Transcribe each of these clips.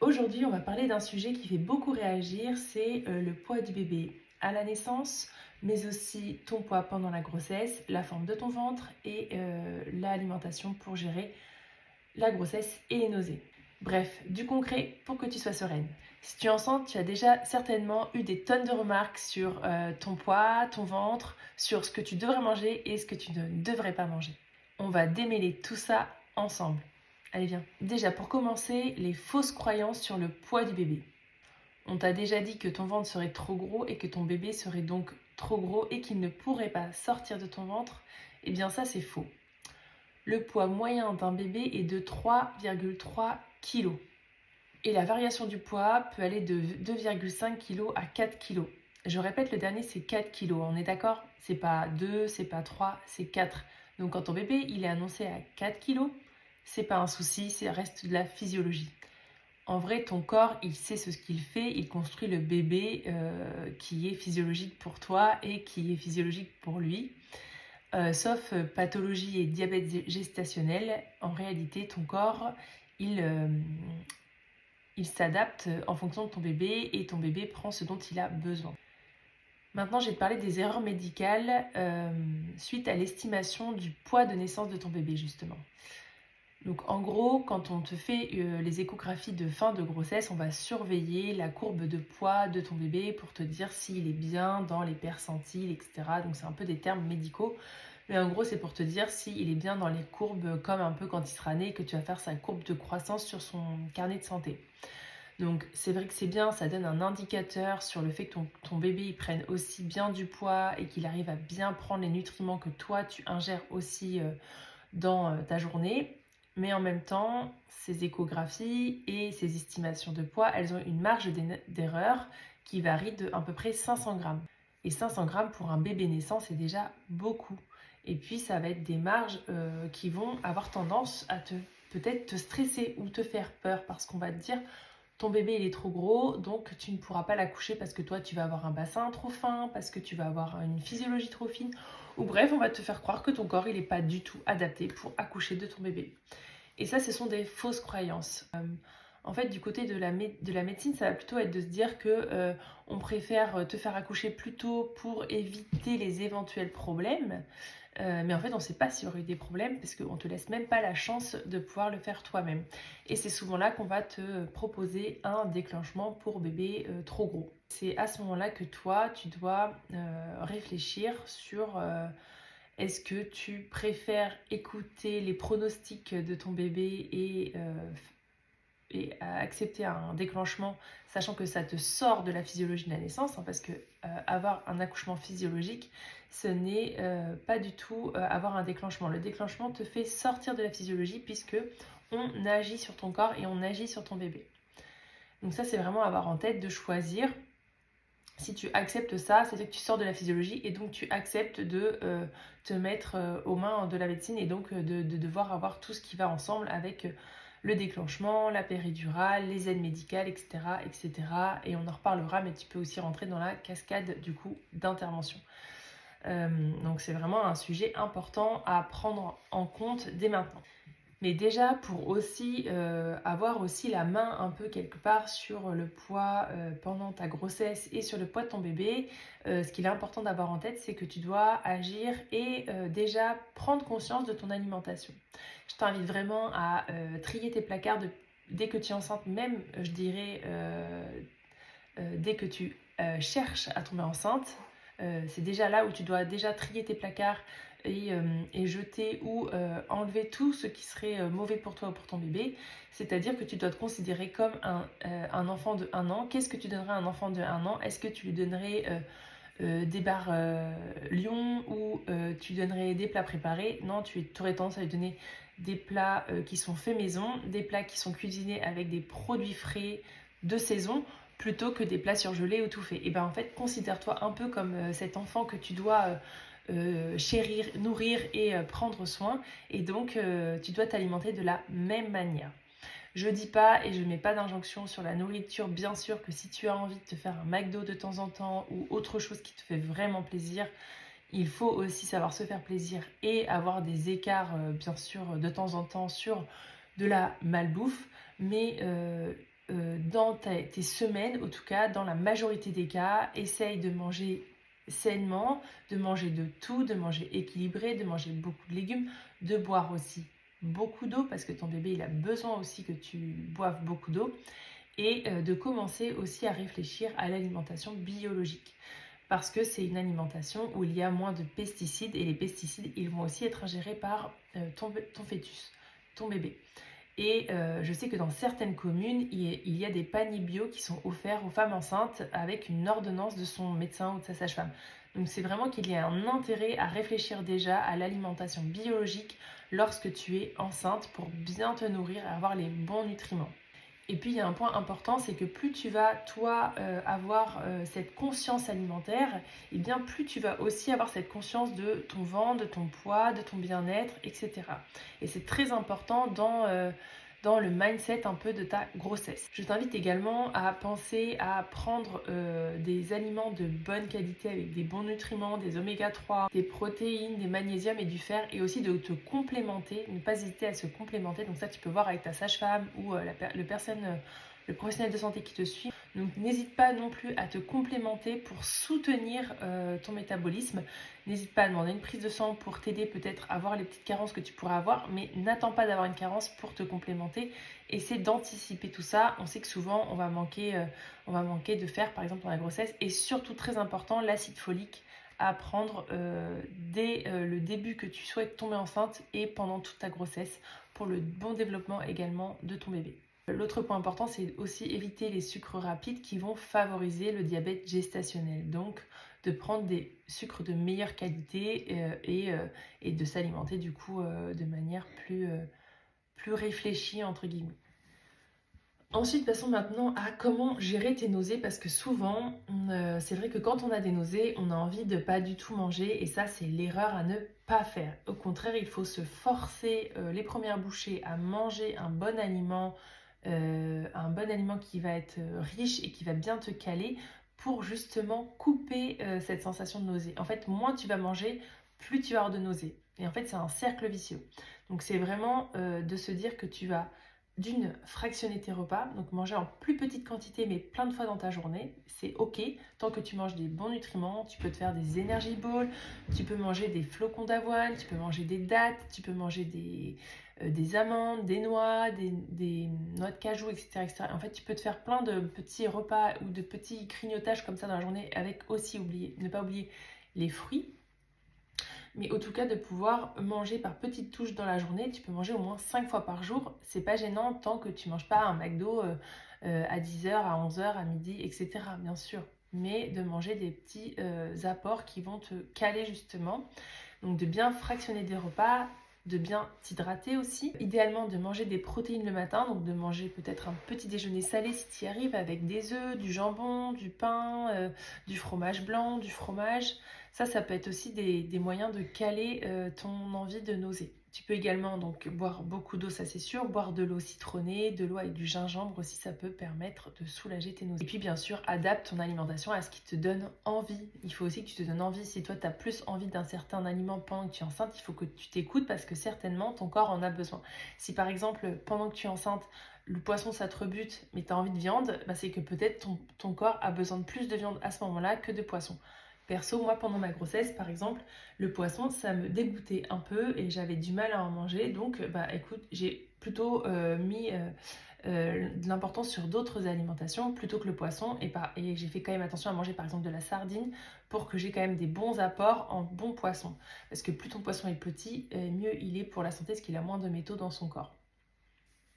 Aujourd'hui, on va parler d'un sujet qui fait beaucoup réagir, c'est le poids du bébé à la naissance, mais aussi ton poids pendant la grossesse, la forme de ton ventre et l'alimentation pour gérer la grossesse et les nausées. Bref, du concret pour que tu sois sereine. Si tu es enceinte, tu as déjà certainement eu des tonnes de remarques sur ton poids, ton ventre, sur ce que tu devrais manger et ce que tu ne devrais pas manger. On va démêler tout ça ensemble. Allez, viens. Déjà, pour commencer, les fausses croyances sur le poids du bébé. On t'a déjà dit que ton ventre serait trop gros et que ton bébé serait donc trop gros et qu'il ne pourrait pas sortir de ton ventre. Eh bien, ça, c'est faux. Le poids moyen d'un bébé est de 3,3 kg. Et la variation du poids peut aller de 2,5 kg à 4 kg. Je répète, le dernier, c'est 4 kg. On est d'accord? C'est pas 2, c'est pas 3, c'est 4. Donc, quand ton bébé, il est annoncé à 4 kg, c'est pas un souci, ça reste de la physiologie. En vrai, ton corps, il sait ce qu'il fait, il construit le bébé qui est physiologique pour toi et qui est physiologique pour lui. Sauf pathologie et diabète gestationnel, en réalité, ton corps, il s'adapte en fonction de ton bébé et ton bébé prend ce dont il a besoin. Maintenant, je vais te parler des erreurs médicales suite à l'estimation du poids de naissance de ton bébé, justement. Donc en gros, quand on te fait les échographies de fin de grossesse, on va surveiller la courbe de poids de ton bébé pour te dire s'il est bien dans les percentiles, etc. Donc c'est un peu des termes médicaux. Mais en gros, c'est pour te dire s'il est bien dans les courbes, comme un peu quand il sera né, que tu vas faire sa courbe de croissance sur son carnet de santé. Donc c'est vrai que c'est bien, ça donne un indicateur sur le fait que ton bébé il prenne aussi bien du poids et qu'il arrive à bien prendre les nutriments que toi tu ingères aussi dans ta journée. Mais en même temps, ces échographies et ces estimations de poids, elles ont une marge d'erreur qui varie de à peu près 500 grammes. Et 500 grammes pour un bébé naissant, c'est déjà beaucoup. Et puis, ça va être des marges qui vont avoir tendance à peut-être te stresser ou te faire peur parce qu'on va te dire ton bébé il est trop gros, donc tu ne pourras pas l'accoucher parce que toi tu vas avoir un bassin trop fin, parce que tu vas avoir une physiologie trop fine, ou bref, on va te faire croire que ton corps il n'est pas du tout adapté pour accoucher de ton bébé. Et ça, ce sont des fausses croyances. En fait, du côté de la médecine, ça va plutôt être de se dire que on préfère te faire accoucher plus tôt pour éviter les éventuels problèmes. Mais en fait, on ne sait pas s'il y aurait eu des problèmes parce qu'on ne te laisse même pas la chance de pouvoir le faire toi-même. Et c'est souvent là qu'on va te proposer un déclenchement pour bébé trop gros. C'est à ce moment-là que toi, tu dois réfléchir sur est-ce que tu préfères écouter les pronostics de ton bébé et accepter un déclenchement, sachant que ça te sort de la physiologie de la naissance, hein, parce que avoir un accouchement physiologique, ce n'est pas du tout avoir un déclenchement. Le déclenchement te fait sortir de la physiologie puisque on agit sur ton corps et on agit sur ton bébé. Donc ça, c'est vraiment avoir en tête de choisir. Si tu acceptes ça, c'est-à-dire que tu sors de la physiologie et donc tu acceptes de te mettre aux mains de la médecine et donc de devoir avoir tout ce qui va ensemble avec le déclenchement, la péridurale, les aides médicales, etc., etc. Et on en reparlera, mais tu peux aussi rentrer dans la cascade du coup d'intervention. Donc c'est vraiment un sujet important à prendre en compte dès maintenant. Mais déjà pour aussi avoir aussi la main un peu quelque part sur le poids pendant ta grossesse et sur le poids de ton bébé, ce qu'il est important d'avoir en tête, c'est que tu dois agir et déjà prendre conscience de ton alimentation. Je t'invite vraiment à trier tes placards dès que tu es enceinte, même je dirais dès que tu cherches à tomber enceinte. C'est déjà là où tu dois déjà trier tes placards et jeter ou enlever tout ce qui serait mauvais pour toi ou pour ton bébé. C'est-à-dire que tu dois te considérer comme un enfant de 1 an. Qu'est-ce que tu donnerais à un enfant de 1 an? Est-ce que tu lui donnerais des barres Lion ou tu donnerais des plats préparés? Non, tu aurais tendance à lui donner des plats qui sont faits maison, des plats qui sont cuisinés avec des produits frais de saison, plutôt que des plats surgelés ou tout fait. Et bien en fait, considère-toi un peu comme cet enfant que tu dois chérir, nourrir et prendre soin. Et donc, tu dois t'alimenter de la même manière. Je dis pas et je mets pas d'injonction sur la nourriture. Bien sûr que si tu as envie de te faire un McDo de temps en temps ou autre chose qui te fait vraiment plaisir, il faut aussi savoir se faire plaisir et avoir des écarts, bien sûr, de temps en temps sur de la malbouffe. Mais dans tes semaines, en tout cas, dans la majorité des cas, essaye de manger sainement, de manger de tout, de manger équilibré, de manger beaucoup de légumes, de boire aussi beaucoup d'eau parce que ton bébé il a besoin aussi que tu boives beaucoup d'eau et de commencer aussi à réfléchir à l'alimentation biologique parce que c'est une alimentation où il y a moins de pesticides et les pesticides ils vont aussi être ingérés par ton fœtus, ton bébé. Et je sais que dans certaines communes, il y a des paniers bio qui sont offerts aux femmes enceintes avec une ordonnance de son médecin ou de sa sage-femme. Donc c'est vraiment qu'il y a un intérêt à réfléchir déjà à l'alimentation biologique lorsque tu es enceinte pour bien te nourrir et avoir les bons nutriments. Et puis il y a un point important, c'est que plus tu vas toi avoir cette conscience alimentaire, et bien plus tu vas aussi avoir cette conscience de ton ventre, de ton poids, de ton bien-être, etc. Et c'est très important dans le mindset un peu de ta grossesse. Je t'invite également à penser à prendre des aliments de bonne qualité avec des bons nutriments, des oméga 3, des protéines, des magnésiums et du fer, et aussi de te complémenter, ne pas hésiter à se complémenter. Donc ça tu peux voir avec ta sage-femme ou le professionnel de santé qui te suit. Donc n'hésite pas non plus à te complémenter pour soutenir ton métabolisme. N'hésite pas à demander une prise de sang pour t'aider peut-être à voir les petites carences que tu pourrais avoir, mais n'attends pas d'avoir une carence pour te complémenter. Essaie d'anticiper tout ça. On sait que souvent on va manquer de fer par exemple dans la grossesse, et surtout très important l'acide folique à prendre dès le début que tu souhaites tomber enceinte et pendant toute ta grossesse pour le bon développement également de ton bébé. L'autre point important, c'est aussi éviter les sucres rapides qui vont favoriser le diabète gestationnel. Donc, de prendre des sucres de meilleure qualité et de s'alimenter du coup de manière plus réfléchie entre guillemets. Ensuite, passons maintenant à comment gérer tes nausées parce que souvent, c'est vrai que quand on a des nausées, on a envie de pas du tout manger et ça, c'est l'erreur à ne pas faire. Au contraire, il faut se forcer les premières bouchées à manger un bon aliment qui va être riche et qui va bien te caler pour justement couper cette sensation de nausée. En fait, moins tu vas manger, plus tu vas avoir de nausées. Et en fait, c'est un cercle vicieux. Donc, c'est vraiment de se dire que tu vas fractionner tes repas, donc manger en plus petite quantité mais plein de fois dans ta journée, c'est ok, tant que tu manges des bons nutriments. Tu peux te faire des energy balls, tu peux manger des flocons d'avoine, tu peux manger des dattes, tu peux manger des amandes, des noix, des noix de cajou, etc., etc. En fait, tu peux te faire plein de petits repas ou de petits grignotages comme ça dans la journée avec aussi ne pas oublier les fruits. Mais en tout cas, de pouvoir manger par petites touches dans la journée, tu peux manger au moins 5 fois par jour. C'est pas gênant tant que tu manges pas un McDo à 10h, à 11h, à midi, etc. Bien sûr. Mais de manger des petits apports qui vont te caler justement. Donc de bien fractionner des repas, de bien t'hydrater aussi. Idéalement de manger des protéines le matin, donc de manger peut-être un petit déjeuner salé si tu y arrives avec des œufs, du jambon, du pain, du fromage blanc, du fromage. Ça peut être aussi des moyens de caler ton envie de nausée. Tu peux également donc boire beaucoup d'eau, ça c'est sûr, boire de l'eau citronnée, de l'eau avec du gingembre aussi, ça peut permettre de soulager tes nausées. Et puis bien sûr, adapte ton alimentation à ce qui te donne envie. Il faut aussi que tu te donnes envie. Si toi tu as plus envie d'un certain aliment pendant que tu es enceinte, il faut que tu t'écoutes parce que certainement ton corps en a besoin. Si par exemple, pendant que tu es enceinte, le poisson ça te rebute, mais tu as envie de viande, c'est que peut-être ton corps a besoin de plus de viande à ce moment-là que de poisson. Perso, moi, pendant ma grossesse, par exemple, le poisson, ça me dégoûtait un peu et j'avais du mal à en manger. Donc, écoute, j'ai plutôt mis de l'importance sur d'autres alimentations plutôt que le poisson. Et j'ai fait quand même attention à manger, par exemple, de la sardine pour que j'ai quand même des bons apports en bon poisson. Parce que plus ton poisson est petit, mieux il est pour la santé, parce qu'il a moins de métaux dans son corps.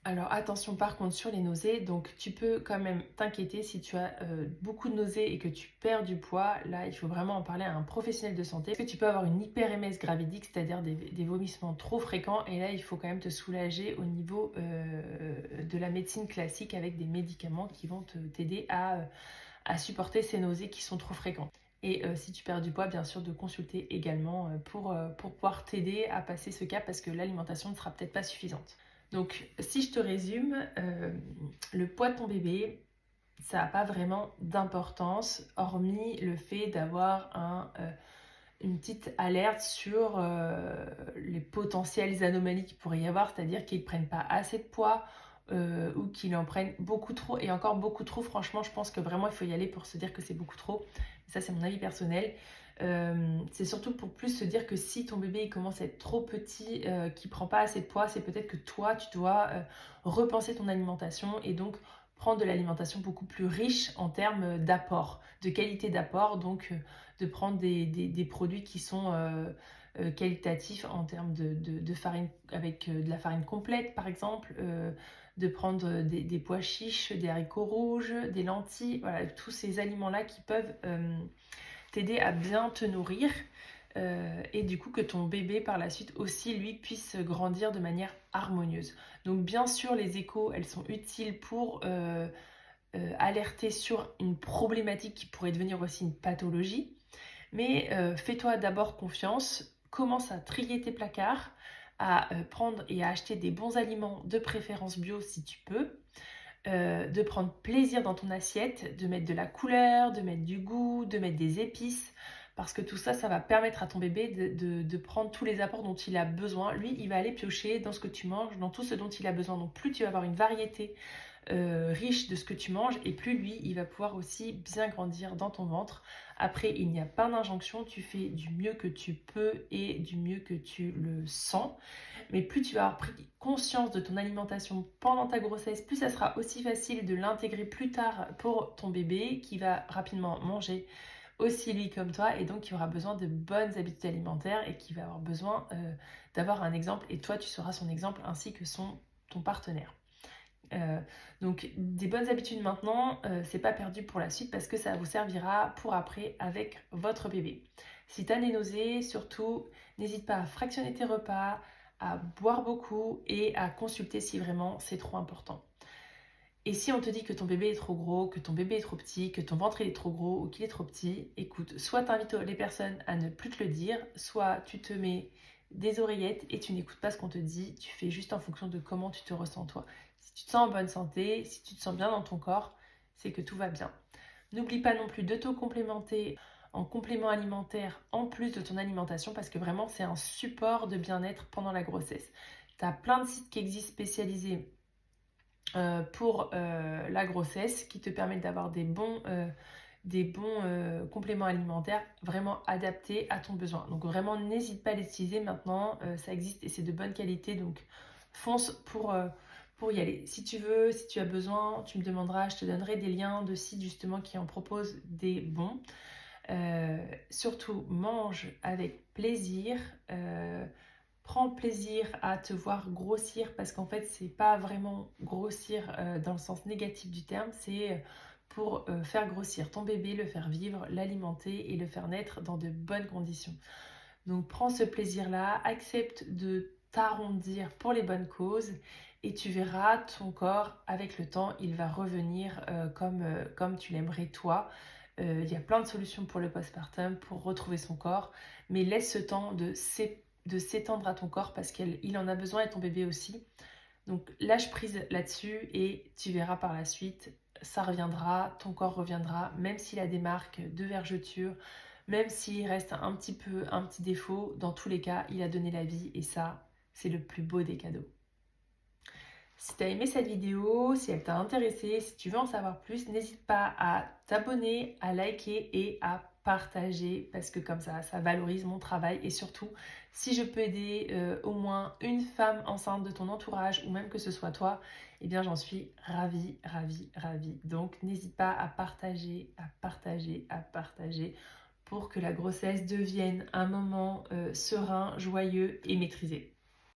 Alors attention par contre sur les nausées, donc tu peux quand même t'inquiéter si tu as beaucoup de nausées et que tu perds du poids. Là, il faut vraiment en parler à un professionnel de santé parce que tu peux avoir une hyperémèse gravidique, c'est-à-dire des vomissements trop fréquents, et là il faut quand même te soulager au niveau de la médecine classique avec des médicaments qui vont t'aider à supporter ces nausées qui sont trop fréquentes. Et si tu perds du poids, bien sûr, de consulter également pour pouvoir t'aider à passer ce cap parce que l'alimentation ne sera peut-être pas suffisante. Donc, si je te résume, le poids de ton bébé, ça n'a pas vraiment d'importance, hormis le fait d'avoir une petite alerte sur les potentielles anomalies qu'il pourrait y avoir, c'est-à-dire qu'ils ne prennent pas assez de poids ou qu'il en prenne beaucoup trop, et encore beaucoup trop, franchement je pense que vraiment il faut y aller pour se dire que c'est beaucoup trop. Ça c'est mon avis personnel. C'est surtout pour plus se dire que si ton bébé il commence à être trop petit, qu'il prend pas assez de poids, c'est peut-être que toi tu dois repenser ton alimentation et donc prendre de l'alimentation beaucoup plus riche en termes d'apport, de qualité d'apport, donc de prendre des produits qui sont qualitatifs en termes de farine, avec de la farine complète par exemple, de prendre des pois chiches, des haricots rouges, des lentilles, voilà, tous ces aliments-là qui peuvent t'aider à bien te nourrir, et du coup que ton bébé par la suite aussi lui puisse grandir de manière harmonieuse. Donc bien sûr les échos elles sont utiles pour alerter sur une problématique qui pourrait devenir aussi une pathologie, mais fais-toi d'abord confiance, commence à trier tes placards, à prendre et à acheter des bons aliments, de préférence bio si tu peux, de prendre plaisir dans ton assiette, de mettre de la couleur, de mettre du goût, de mettre des épices, parce que tout ça, ça va permettre à ton bébé de prendre tous les apports dont il a besoin. Lui, il va aller piocher dans ce que tu manges, dans tout ce dont il a besoin. Donc plus tu vas avoir une variété riche de ce que tu manges, et plus lui, il va pouvoir aussi bien grandir dans ton ventre. Après, il n'y a pas d'injonction, tu fais du mieux que tu peux et du mieux que tu le sens. Mais plus tu vas avoir pris conscience de ton alimentation pendant ta grossesse, plus ça sera aussi facile de l'intégrer plus tard pour ton bébé qui va rapidement manger aussi lui comme toi, et donc qui aura besoin de bonnes habitudes alimentaires et qui va avoir besoin d'avoir un exemple, et toi tu seras son exemple ainsi que ton partenaire. Euh, donc des bonnes habitudes maintenant, c'est pas perdu pour la suite parce que ça vous servira pour après avec votre bébé. Si tu as des nausées, surtout n'hésite pas à fractionner tes repas, à boire beaucoup et à consulter si vraiment c'est trop important. Et si on te dit que ton bébé est trop gros, que ton bébé est trop petit, que ton ventre est trop gros ou qu'il est trop petit, écoute, soit tu invites les personnes à ne plus te le dire, soit tu te mets des oreillettes et tu n'écoutes pas ce qu'on te dit, tu fais juste en fonction de comment tu te ressens toi. Si tu te sens en bonne santé, si tu te sens bien dans ton corps, c'est que tout va bien. N'oublie pas non plus de te complémenter en complément alimentaire en plus de ton alimentation, parce que vraiment c'est un support de bien-être pendant la grossesse. Tu as plein de sites qui existent spécialisés pour la grossesse, qui te permettent d'avoir des bons compléments alimentaires vraiment adaptés à ton besoin. Donc vraiment n'hésite pas à les utiliser maintenant, ça existe et c'est de bonne qualité, donc fonce pour y aller. Si tu veux, si tu as besoin, tu me demanderas, je te donnerai des liens de sites justement qui en proposent des bons. Surtout mange avec plaisir, prends plaisir à te voir grossir, parce qu'en fait c'est pas vraiment grossir dans le sens négatif du terme, c'est pour faire grossir ton bébé, le faire vivre, l'alimenter et le faire naître dans de bonnes conditions. Donc prends ce plaisir là, accepte de t'arrondir pour les bonnes causes, et tu verras ton corps avec le temps il va revenir comme tu l'aimerais toi. Il y a plein de solutions pour le postpartum, pour retrouver son corps, mais laisse ce temps de s'étendre à ton corps parce qu'il en a besoin, et ton bébé aussi. Donc lâche prise là-dessus et tu verras par la suite, ça reviendra, ton corps reviendra, même s'il a des marques de vergeture, même s'il reste un petit défaut, dans tous les cas, il a donné la vie, et ça, c'est le plus beau des cadeaux. Si tu as aimé cette vidéo, si elle t'a intéressé, si tu veux en savoir plus, n'hésite pas à t'abonner, à liker et à partager, parce que comme ça valorise mon travail. Et surtout, si je peux aider au moins une femme enceinte de ton entourage, ou même que ce soit toi, eh bien j'en suis ravie, ravie, ravie. Donc n'hésite pas à partager, à partager, à partager, pour que la grossesse devienne un moment serein, joyeux et maîtrisé.